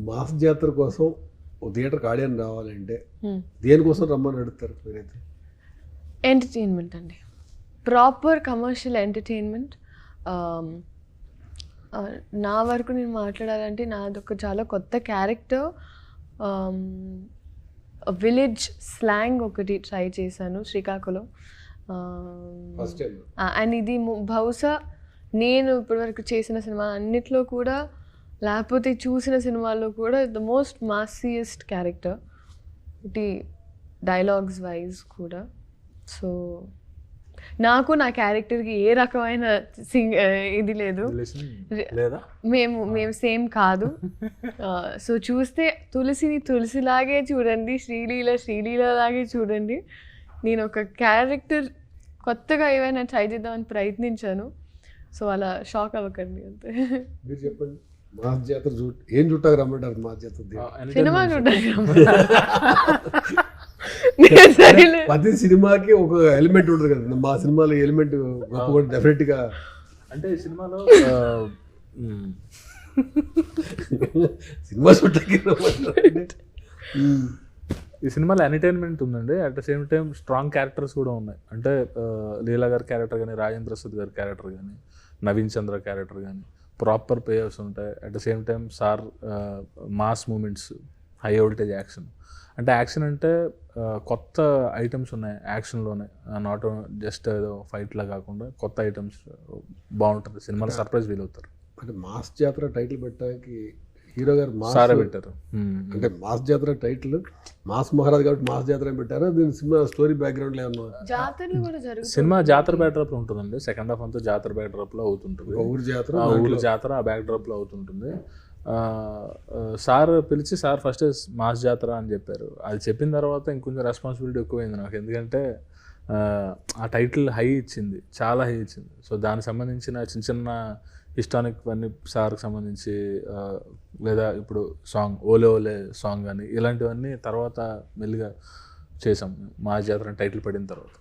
Mass జాతర కోసం ఒక థియేటర్కి ఆడియన్ రావాలంటే దేనికోసం రమ్మని అడుగుతారు మీరైతే? ఎంటర్టైన్మెంట్ అండి, ప్రాపర్ కమర్షియల్ ఎంటర్టైన్మెంట్. నా వరకు నేను మాట్లాడాలంటే నాదొక చాలా కొత్త క్యారెక్టర్, విలేజ్ స్లాంగ్ ఒకటి ట్రై చేశాను శ్రీకాకుళం. ఫస్ట్ టైం అండ్ ఇది బహుశా నేను ఇప్పటివరకు చేసిన సినిమా అన్నిట్లో కూడా, లేకపోతే చూసిన సినిమాల్లో కూడా ద మోస్ట్ మాసియెస్ట్ క్యారెక్టర్ ఇది, డైలాగ్స్ వైజ్ కూడా. సో నాకు నా క్యారెక్టర్కి ఏ రకమైన ఇది లేదు, మేము సేమ్ కాదు. సో చూస్తే తులసిని తులసిలాగే చూడండి, శ్రీలీలలాగే చూడండి. నేను ఒక క్యారెక్టర్ కొత్తగా ఏమైనా ట్రై చేద్దామని ప్రయత్నించాను, సో అలా షాక్ అవ్వకండి అంతే. మీరు చెప్పండి, మాస్ జాతర ఏం చుట్టాక రమ్మంటారు? మాస్ జాతర సినిమా చూడడానికి ప్రతి సినిమాకి ఒక ఎలిమెంట్ ఉంటుంది కదా, మా సినిమాలో ఎలిమెంట్ డెఫినెట్ గా అంటే సినిమాలో సినిమా చూడటానికి రమ్మంటారు. ఈ సినిమాలో ఎంటర్టైన్మెంట్ ఉందండి, at the same time strong characters కూడా ఉన్నాయి. అంటే లీలా గారి క్యారెక్టర్ కానీ, రాజేంద్ర ప్రసాద్ గారి క్యారెక్టర్ కానీ, నవీన్ చంద్ర క్యారెక్టర్ కానీ ప్రాపర్ పే ఆఫ్స్ ఉంటాయి. At the same time sir mass moments, high voltage action. అంటే యాక్షన్ అంటే కొత్త ఐటమ్స్ ఉన్నాయి యాక్షన్లోనే, నాట్ జస్ట్ ఏదో ఫైట్లా కాకుండా కొత్త ఐటమ్స్ బాగుంటుంది, సినిమాలో సర్ప్రైజ్ ఫీల్ అవుతారు. అంటే మాస్ జాతర టైటిల్ పెట్టడానికి హీరో గారు సారే పెట్టారు. అంటే మాస్ జాతర టైటిల్ మాస్ మహారాజ్ కాబట్టి మాస్ జాతర అని పెట్టారా? దీని సినిమా స్టోరీ బ్యాక్గ్రౌండ్ లో ఏమన్నా? జాతరలు కూడా జరుగుతాయి. సినిమా జాతర బ్యాక్డ్రాప్ లో ఉంటుందండి, సెకండ్ హాఫ్ అంతా జాతర బ్యాక్డ్రాప్ లో అవుతుంటుంది. ఊరు జాతర, ఊరు జాతర ఆ బ్యాక్డ్రాప్ లో అవుతుంటుంది. సార్ పిలిచి సార్ ఫస్ట్ మాస్ జాతర అని చెప్పారు. అది చెప్పిన తర్వాత ఇంకొంచెం రెస్పాన్సిబిలిటీ ఎక్కువైంది నాకు, ఎందుకంటే ఆ టైటిల్ హై ఇచ్చింది, చాలా హై ఇచ్చింది. సో దానికి సంబంధించిన చిన్న చిన్న హిస్టానిక్ అన్ని సార్కి సంబంధించి, లేదా ఇప్పుడు సాంగ్ ఓలే ఓలే సాంగ్ కానీ ఇలాంటివన్నీ తర్వాత మెల్లిగా చేసాం మాస్ జాతర టైటిల్ పడిన తర్వాత.